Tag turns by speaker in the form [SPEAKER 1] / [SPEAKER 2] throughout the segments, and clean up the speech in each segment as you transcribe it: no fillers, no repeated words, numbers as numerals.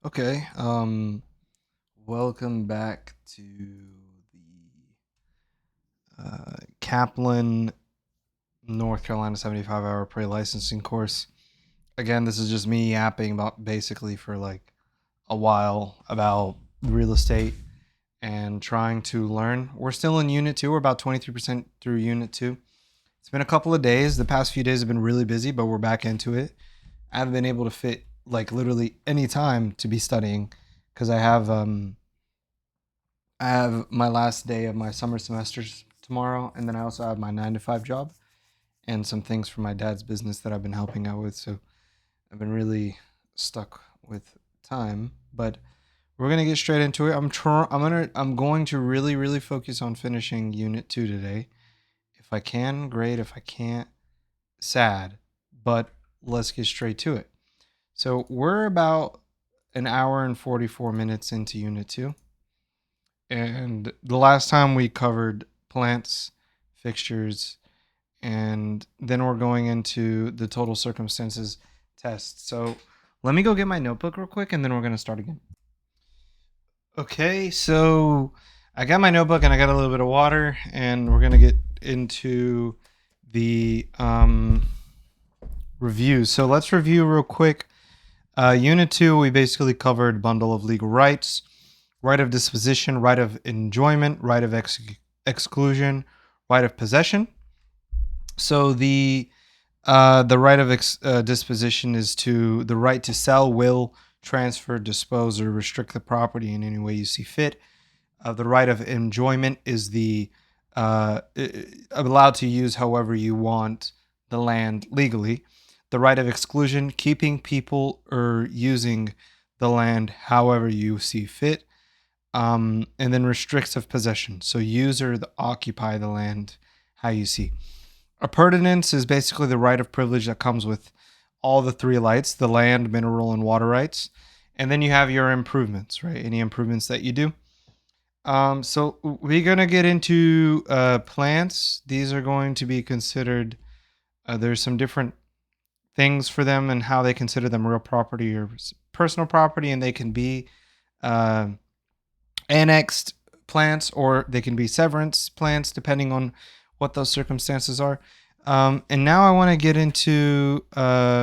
[SPEAKER 1] Okay. Welcome back to the Kaplan, North Carolina 75-hour pre-licensing course. Again, this is just me yapping about basically for like a while about real estate and trying to learn. We're still in Unit 2. We're about 23% through Unit 2. It's been a couple of days. The past few days have been really busy, but we're back into it. I haven't been able to fit like literally any time to be studying because I have my last day of my summer semesters tomorrow, and then I also have my 9 to 5 job and some things for my dad's business that I've been helping out with. So I've been really stuck with time, but we're gonna get straight into it. I'm going to really focus on finishing Unit 2 today. If I can, great. If I can't, sad. But let's get straight to it. So we're about an hour and 44 minutes into Unit 2. And the last time we covered plants, fixtures, and then we're going into the total circumstances test. So let me go get my notebook real quick and then we're going to start again. Okay, so I got my notebook and I got a little bit of water and we're going to get into the reviews. So let's review real quick. Unit 2, we basically covered bundle of legal rights, right of disposition, right of enjoyment, right of exclusion, right of possession. So the right of disposition is to the right to sell, will, transfer, dispose, or restrict the property in any way you see fit. The right of enjoyment is the allowed to use however you want the land legally. The right of exclusion, keeping people or using the land however you see fit. And then restrictive possession. So use or occupy the land how you see. Appurtenance is basically the right of privilege that comes with all the three rights: the land, mineral, and water rights. And then you have your improvements, right? Any improvements that you do. So we're gonna get into plants. These are going to be considered. There's some different things for them and how they consider them real property or personal property, and they can be uh, annexed plants or they can be severance plants depending on what those circumstances are. And now I want to get into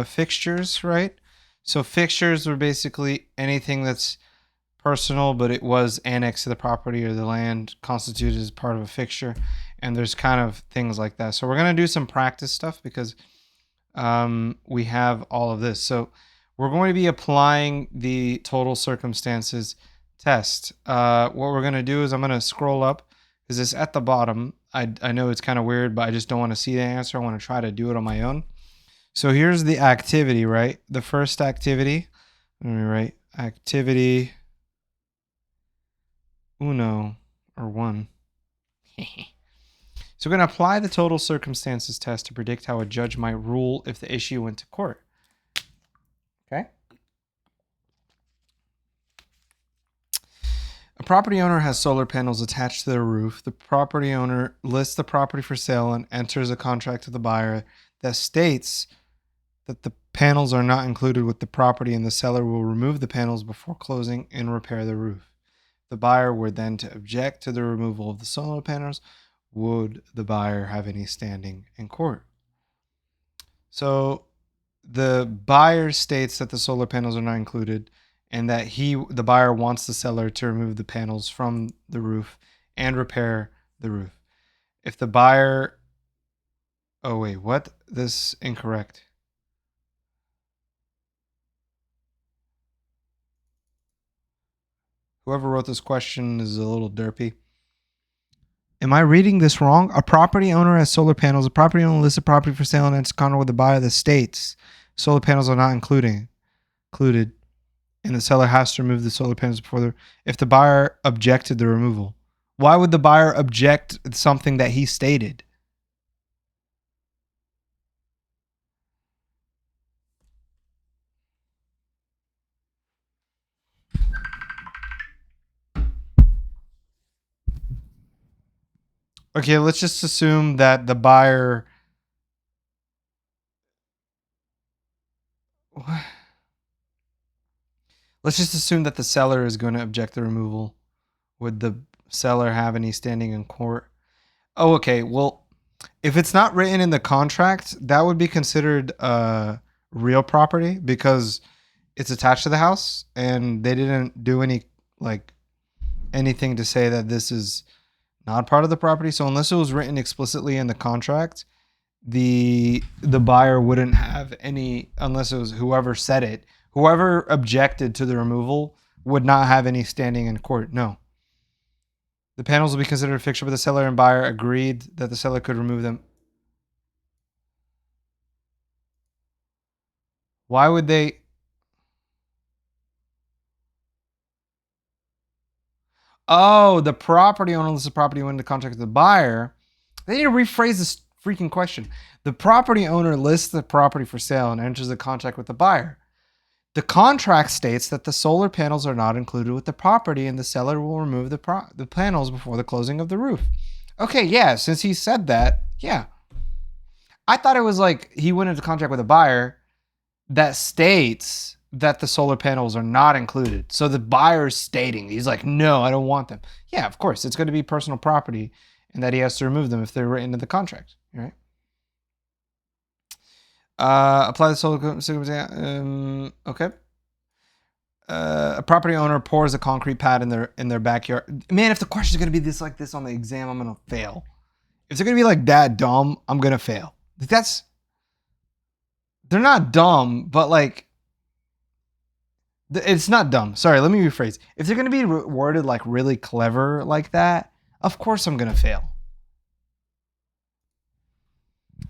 [SPEAKER 1] fixtures, right? So fixtures are basically anything that's personal, but it was annexed to the property or the land, constituted as part of a fixture. And there's kind of things like that. So we're going to do some practice stuff because we have all of this. So we're going to be applying the total circumstances test. What we're going to do is I'm going to scroll up because it's at the bottom. I know it's kind of weird, but I just don't want to see the answer. I want to try to do it on my own. So here's the activity, right? The first activity. Let me write activity uno or one. So we're going to apply the total circumstances test to predict how a judge might rule if the issue went to court. Okay. A property owner has solar panels attached to their roof. The property owner lists the property for sale and enters a contract with the buyer that states that the panels are not included with the property and the seller will remove the panels before closing and repair the roof. The buyer were then to object to the removal of the solar panels. Would the buyer have any standing in court? So the buyer states that the solar panels are not included and that the buyer wants the seller to remove the panels from the roof and repair the roof. If the buyer Oh wait, what? This incorrect. Whoever wrote this question is a little derpy. Am I reading this wrong? A property owner has solar panels. A property owner lists a property for sale and it's contract with the buyer that states solar panels are not included, and the seller has to remove the solar panels before if the buyer objected the removal. Why would the buyer object something that he stated? Okay, let's just assume that the buyer. Let's just assume that the seller is going to object the removal. Would the seller have any standing in court? Oh, okay. Well, if it's not written in the contract, that would be considered real property because it's attached to the house and they didn't do any like anything to say that this is not part of the property. So unless it was written explicitly in the contract, the buyer wouldn't have any, unless it was whoever said it, whoever objected to the removal would not have any standing in court. No. The panels will be considered a fixture, but the seller and buyer agreed that the seller could remove them. Why would they? Oh, the property owner lists the property when the contract with the buyer. They need to rephrase this freaking question. The property owner lists the property for sale and enters a contract with the buyer. The contract states that the solar panels are not included with the property and the seller will remove the panels before the closing of the roof. Okay, yeah, since he said that, yeah. I thought it was like he went into contract with a buyer that states that the solar panels are not included. So the buyer's stating, he's like, no, I don't want them. Yeah, of course, it's going to be personal property and that he has to remove them if they're written into the contract, right? Apply the solar, okay. A property owner pours a concrete pad in their backyard. Man, if the question is gonna be this like this on the exam, I'm gonna fail. If they're gonna be like that dumb, I'm gonna fail. That's they're not dumb, but like it's not dumb. Sorry, let me rephrase. If they're gonna be worded like really clever like that, of course I'm gonna fail.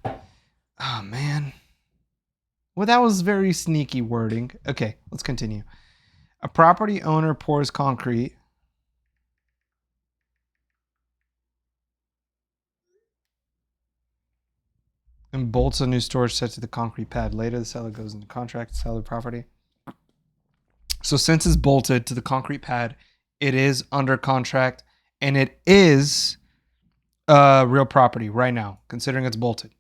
[SPEAKER 1] Oh man. Well, that was very sneaky wording. Okay, let's continue. A property owner pours concrete. And bolts a new storage set to the concrete pad. Later, the seller goes into contract to sell the property. So since it's bolted to the concrete pad, it is under contract and it is real property right now, considering it's bolted.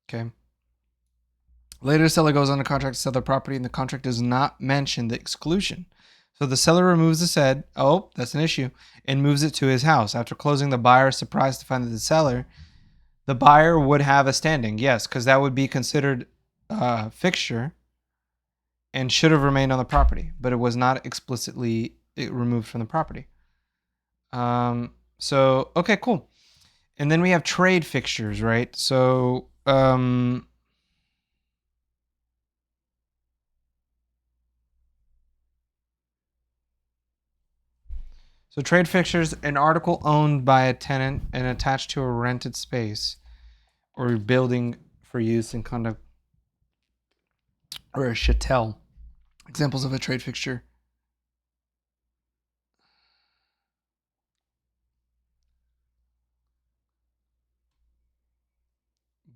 [SPEAKER 1] Okay. Later, the seller goes under contract to sell the property and the contract does not mention the exclusion. So the seller removes the said, oh, that's an issue, and moves it to his house. After closing, the buyer is surprised to find that the buyer would have a standing. Yes, because that would be considered a fixture and should have remained on the property, but it was not explicitly removed from the property. So okay, cool. And then we have trade fixtures, right? So trade fixtures, an article owned by a tenant and attached to a rented space or building for use in conduct or a chattel. Examples of a trade fixture: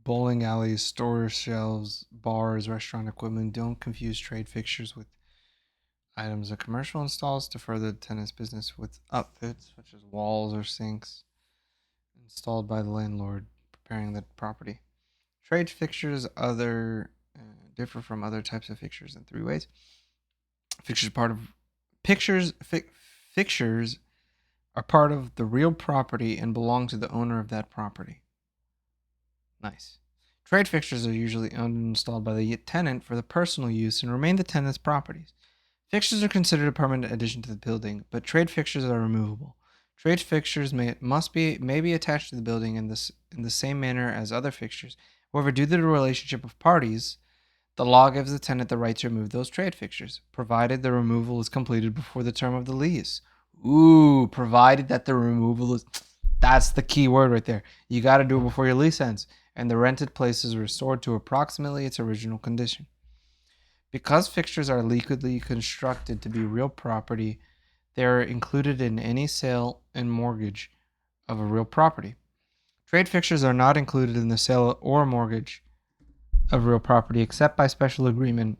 [SPEAKER 1] bowling alleys, store shelves, bars, restaurant equipment. Don't confuse trade fixtures with items of commercial installs to further the tenant's business with outfits such as walls or sinks installed by the landlord preparing the property. Trade fixtures differ from other types of fixtures in three ways. Fixtures are part of the real property and belong to the owner of that property. Nice. Trade fixtures are usually owned and installed by the tenant for the personal use and remain the tenant's properties. Fixtures are considered a permanent addition to the building, but trade fixtures are removable. Trade fixtures may be attached to the building in the same manner as other fixtures. However, due to the relationship of parties, the law gives the tenant the right to remove those trade fixtures, provided the removal is completed before the term of the lease. Ooh, provided that the removal is. That's the key word right there. You got to do it before your lease ends, and the rented place is restored to approximately its original condition. Because fixtures are legally constructed to be real property, they are included in any sale and mortgage of a real property. Trade fixtures are not included in the sale or mortgage of real property except by special agreement.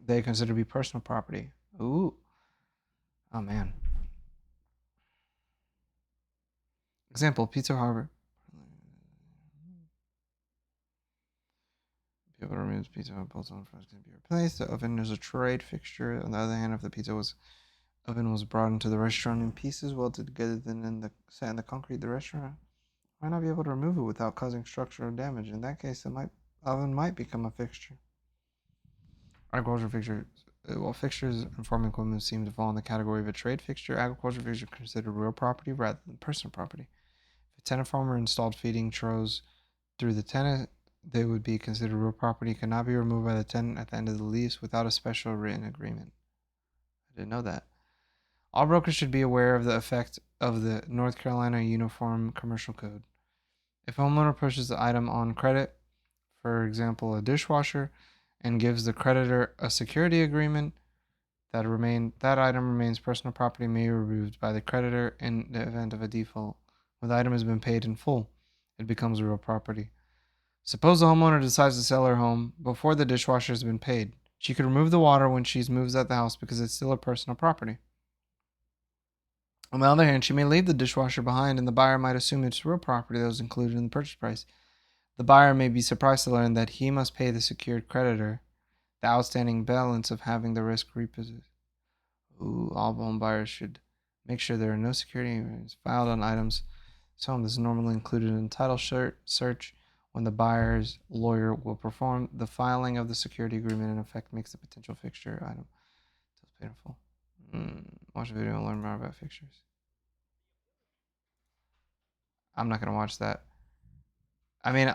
[SPEAKER 1] They consider to be personal property. Ooh. Oh, man. Example, Pizza Harbor. able to remove the pizza when both on fries can be replaced. The oven is a trade fixture. On the other hand, if the oven was brought into the restaurant in pieces welded together then set in the concrete, the restaurant might not be able to remove it without causing structural damage. In that case, oven might become a fixture. Agricultural fixtures. While fixtures and farming equipment seem to fall in the category of a trade fixture, agricultural fixtures are considered real property rather than personal property. If a tenant farmer installed feeding troughs through the tenant, they would be considered real property, cannot be removed by the tenant at the end of the lease without a special written agreement. I didn't know that. All brokers should be aware of the effect of the North Carolina Uniform Commercial Code. If a homeowner purchases the item on credit, for example, a dishwasher, and gives the creditor a security agreement, that item remains personal property, may be removed by the creditor in the event of a default. When the item has been paid in full, it becomes real property. Suppose the homeowner decides to sell her home before the dishwasher has been paid. She could remove the water when she moves out the house because it's still a personal property. On the other hand, she may leave the dishwasher behind and the buyer might assume it's real property that was included in the purchase price. The buyer may be surprised to learn that he must pay the secured creditor the outstanding balance of having the risk repossessed. All home buyers should make sure there are no security agreements filed on items. This home is normally included in title search when the buyer's lawyer will perform the filing of the security agreement in effect makes the potential fixture item. It's painful. Watch the video and learn more about fixtures. I'm not gonna watch that. I mean,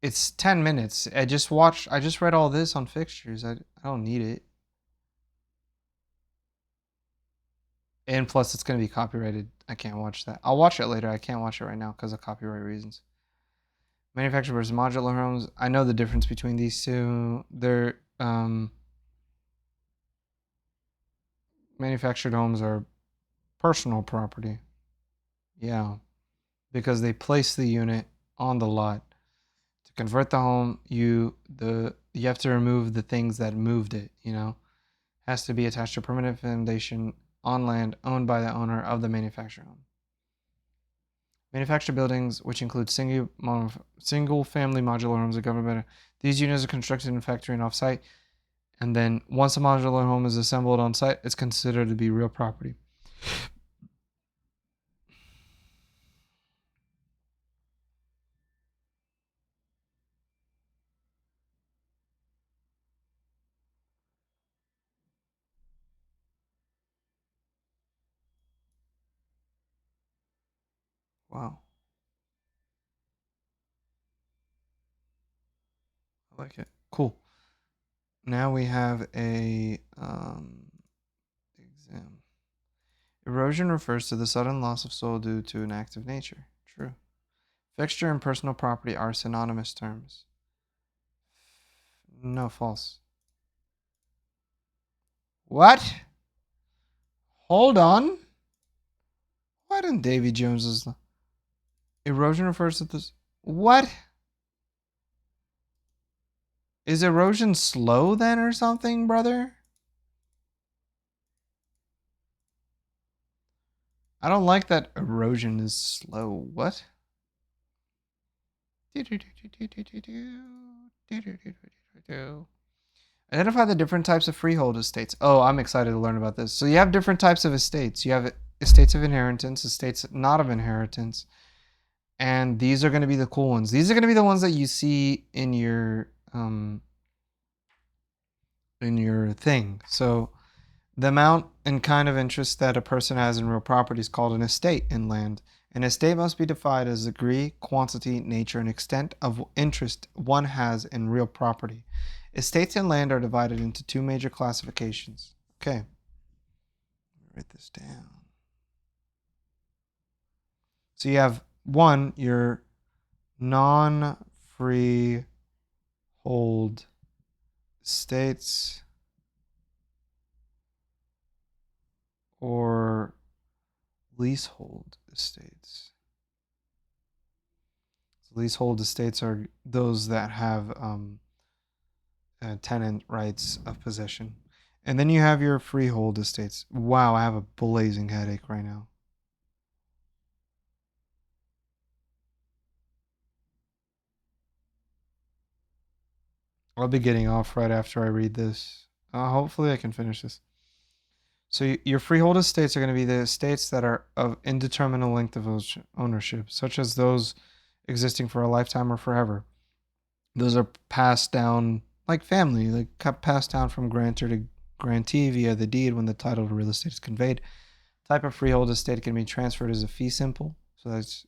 [SPEAKER 1] it's 10 minutes. I just read all this on fixtures. I don't need it. And plus, it's going to be copyrighted. I can't watch that. I'll watch it later. I can't watch it right now because of copyright reasons. Manufactured versus modular homes. I know the difference between these two. They're manufactured homes are personal property. Yeah, because they place the unit on the lot. To convert the home, you have to remove the things that moved it. Has to be attached to a permanent foundation on land owned by the owner of the manufactured home. Manufactured buildings, which include single-family modular homes, are governed by. These units are constructed in a factory and off-site, and then once a modular home is assembled on site, it's considered to be real property. Wow, I like it. Cool. Now we have a exam. Erosion refers to the sudden loss of soil due to an act of nature. True. Fixture and personal property are synonymous terms. No, false. What? Hold on. Why didn't Davy Jones's erosion refers to this? What? Is erosion slow then or something, brother? I don't like that erosion is slow. What? Identify the different types of freehold estates. Oh, I'm excited to learn about this. So you have different types of estates. You have estates of inheritance, estates not of inheritance, and these are going to be the cool ones. These are going to be the ones that you see in your thing. So the amount and kind of interest that a person has in real property is called an estate in land. An estate must be defined as degree, quantity, nature, and extent of interest one has in real property. Estates in land are divided into two major classifications. Okay. Write this down. So you have one, your non-freehold estates or leasehold estates. So leasehold estates are those that have tenant rights of possession. And then you have your freehold estates. Wow, I have a blazing headache right now. I'll be getting off right after I read this. Hopefully, I can finish this. So your freehold estates are going to be the estates that are of indeterminate length of ownership, such as those existing for a lifetime or forever. Those are passed down like family, like passed down from grantor to grantee via the deed when the title of real estate is conveyed. Type of freehold estate can be transferred as a fee simple, so that's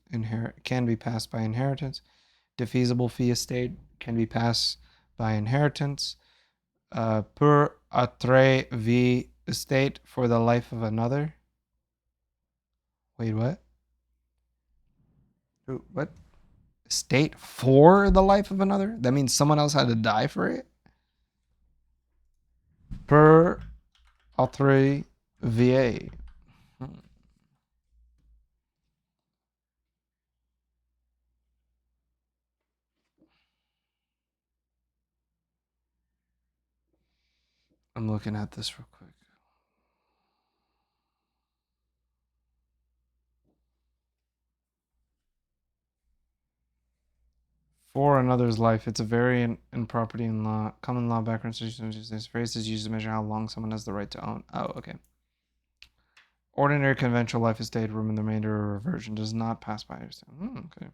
[SPEAKER 1] can be passed by inheritance. Defeasible fee estate can be passed by inheritance. Per atre v estate for the life of another. Wait, what? What? Estate for the life of another? That means someone else had to die for it? Per atre va. I'm looking at this real quick. For another's life, it's a variant in property and law. Common law background. This phrase is used to measure how long someone has the right to own. Oh, okay. Ordinary conventional life estate, room in the remainder or reversion does not pass by. Okay.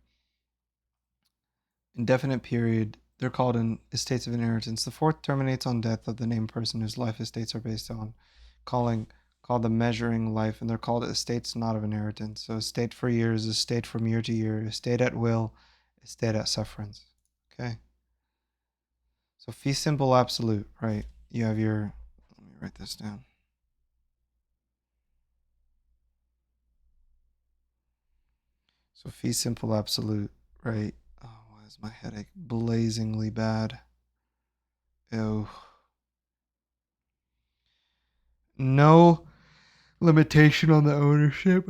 [SPEAKER 1] Indefinite period. They're called in estates of inheritance. The fourth terminates on death of the named person whose life estates are based on, called the measuring life, and they're called estates not of inheritance. So estate for years, estate from year to year, estate at will, estate at sufferance. Okay. So fee simple absolute, right? You have your. Let me write this down. So fee simple absolute, right? Oh, why is my headache blazingly bad? Ew. No limitation on the ownership.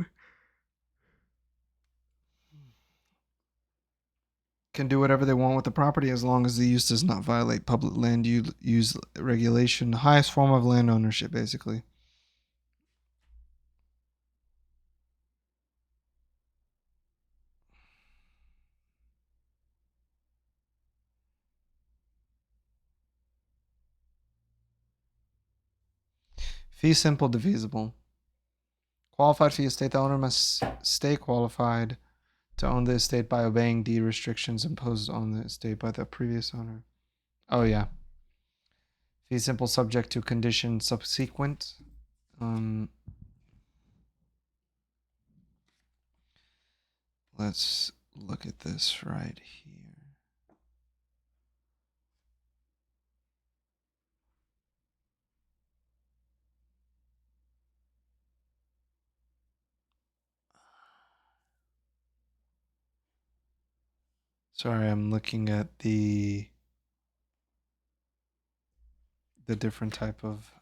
[SPEAKER 1] Can do whatever they want with the property as long as the use does not violate public land use regulation. The highest form of land ownership, basically. Fee simple divisible. Qualified fee estate. The owner must stay qualified to own the estate by obeying deed restrictions imposed on the estate by the previous owner. Oh yeah. Fee simple subject to condition subsequent. Let's look at this right here. Sorry, I'm looking at the different type of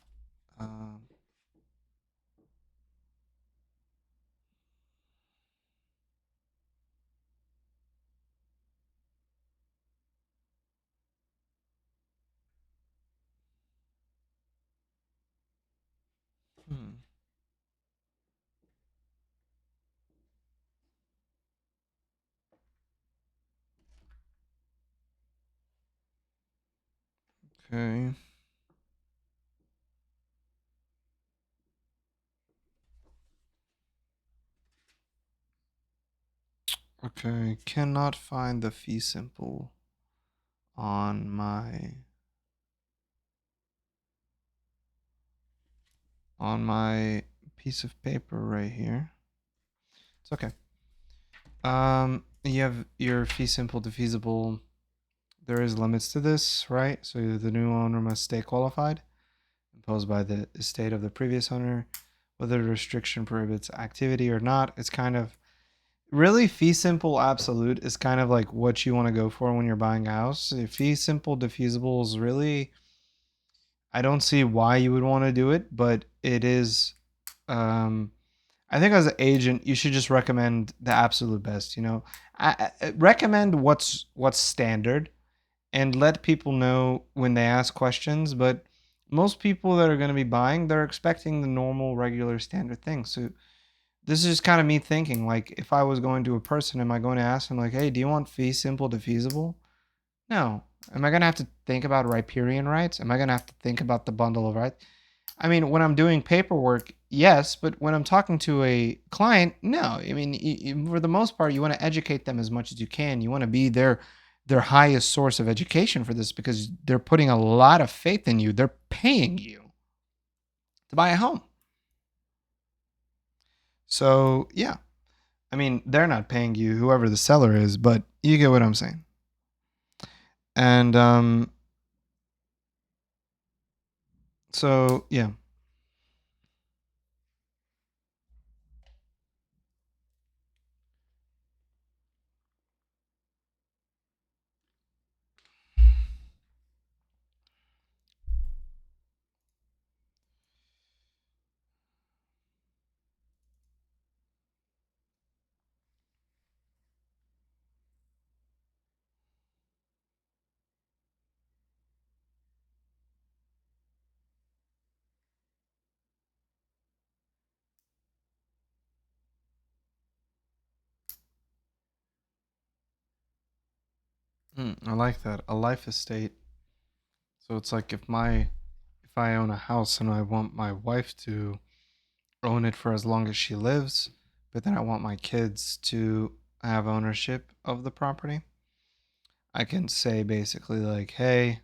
[SPEAKER 1] okay. Okay, cannot find the fee simple on my piece of paper right here. It's okay. You have your fee simple defeasible. There is limits to this, right? So the new owner must stay qualified, imposed by the estate of the previous owner. Whether the restriction prohibits activity or not, it's kind of really fee simple absolute is kind of like what you want to go for when you're buying a house. Fee simple defeasible is really, I don't see why you would want to do it, but it is. I think as an agent, you should just recommend the absolute best. I recommend what's standard, and let people know when they ask questions. But most people that are going to be buying, they're expecting the normal, regular, standard thing. So this is just kind of me thinking, like, if I was going to a person, am I going to ask them, like, hey, do you want fee simple to feasible? No. Am I gonna have to think about riparian rights? Am I gonna have to think about the bundle of rights? I mean, when I'm doing paperwork, yes, but when I'm talking to a client, no. I mean, for the most part, you want to educate them as much as you can. You want to be their highest source of education for this because they're putting a lot of faith in you. They're paying you to buy a home. So, yeah. I mean, they're not paying you, whoever the seller is, but you get what I'm saying. And so yeah. I like that. A life estate. So it's like if I own a house and I want my wife to own it for as long as she lives, but then I want my kids to have ownership of the property, I can say basically like, hey,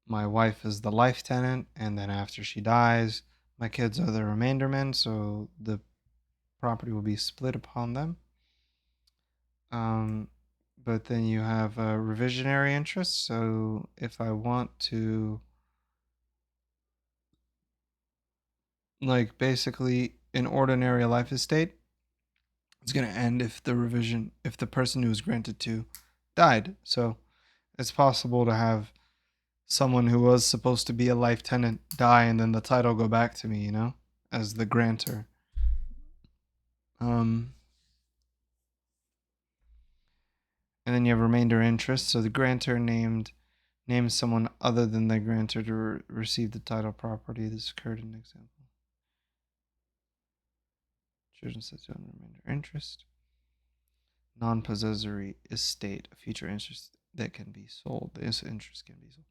[SPEAKER 1] my wife is the life tenant, and then after she dies, my kids are the remaindermen, so the property will be split upon them. Um, but then you have a revisionary interest. So if I want to, like, basically an ordinary life estate, it's going to end if the person who was granted to died. So it's possible to have someone who was supposed to be a life tenant die and then the title go back to me, as the grantor. Um, and then you have remainder interest. So the grantor names someone other than the grantor to receive the title property. This occurred in an example. Children set to own remainder interest. Non-possessory estate, a future interest that can be sold. This interest can be sold.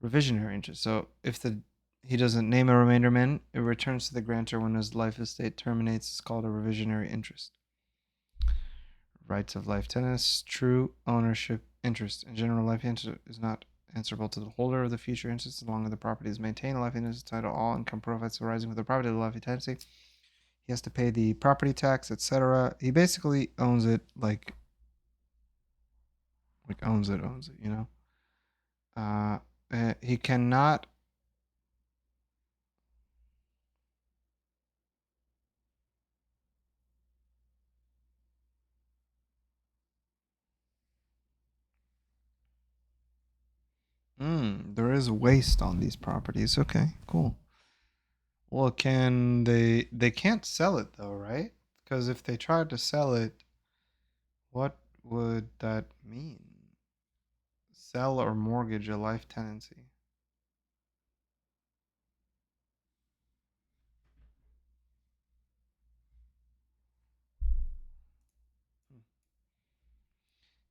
[SPEAKER 1] Revisionary interest. So if the he doesn't name a remainder man, it returns to the grantor when his life estate terminates. It's called a revisionary interest. Rights of life tenants, true ownership interest. In general, life interest is not answerable to the holder of the future interest as long as the property is maintained. A life interest title all income profits arising with the property of the life tenancy. He has to pay the property tax, etc. He basically owns it, like owns it. Uh, he cannot. There is waste on these properties. Okay, cool. Well, can they can't sell it though, right? Because if they tried to sell it, what would that mean? Sell or mortgage a life tenancy.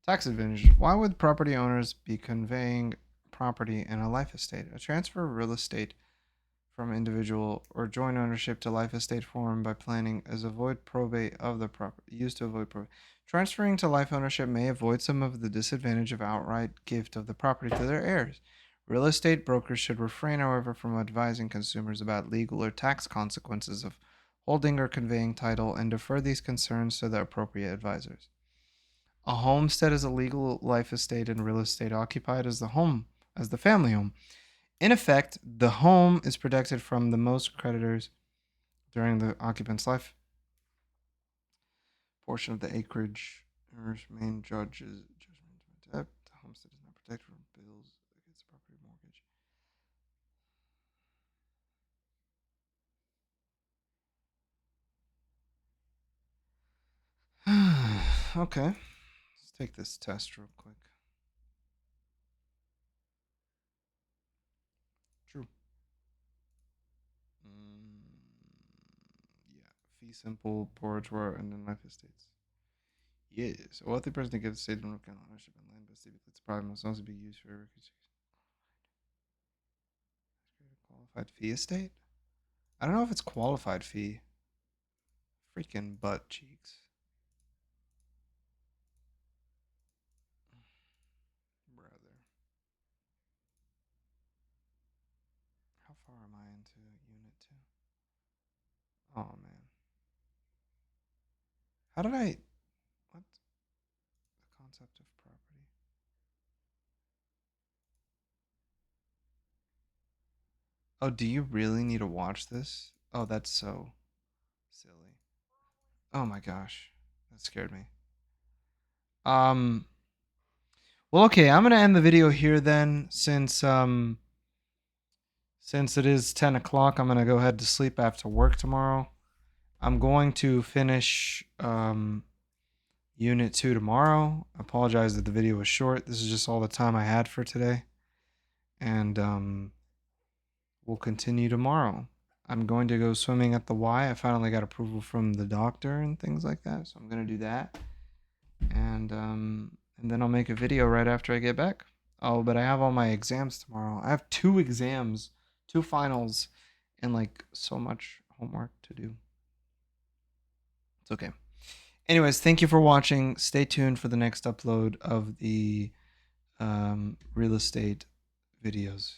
[SPEAKER 1] Tax advantage. Why would property owners be conveying property in a life estate? A transfer of real estate from individual or joint ownership to life estate form by planning is avoid probate of the property used to avoid probate. Transferring to life ownership may avoid some of the disadvantage of outright gift of the property to their heirs. Real estate brokers should refrain, however, from advising consumers about legal or tax consequences of holding or conveying title and defer these concerns to the appropriate advisors. A homestead is a legal life estate and real estate occupied as the family home. In effect, the home is protected from the most creditors during the occupant's life. Portion of the acreage main judge's judgment debt. The homestead is not protected from bills against property mortgage. Okay, let's take this test real quick. True. Yeah. Fee simple, bourgeois, and then life estates. Yes. A wealthy person to give the state of North Carolina ownership in land, but it's probably must also be used for qualified fee estate. I don't know if it's qualified fee. Freaking butt cheeks. Brother. How far am I into unit 2? Oh, man. How did I... What? The concept of property. Oh, do you really need to watch this? Oh, that's so silly. Oh my gosh. That scared me. Um... Well, okay, I'm gonna end the video here then, since it is 10 o'clock. I'm gonna go ahead to sleep after work tomorrow. I'm going to finish Unit 2 tomorrow. I apologize that the video was short. This is just all the time I had for today. And we'll continue tomorrow. I'm going to go swimming at the Y. I finally got approval from the doctor and things like that, so I'm going to do that. And then I'll make a video right after I get back. Oh, but I have all my exams tomorrow. I have 2 exams, 2 finals, and like so much homework to do. It's okay. Anyways, thank you for watching. Stay tuned for the next upload of the real estate videos.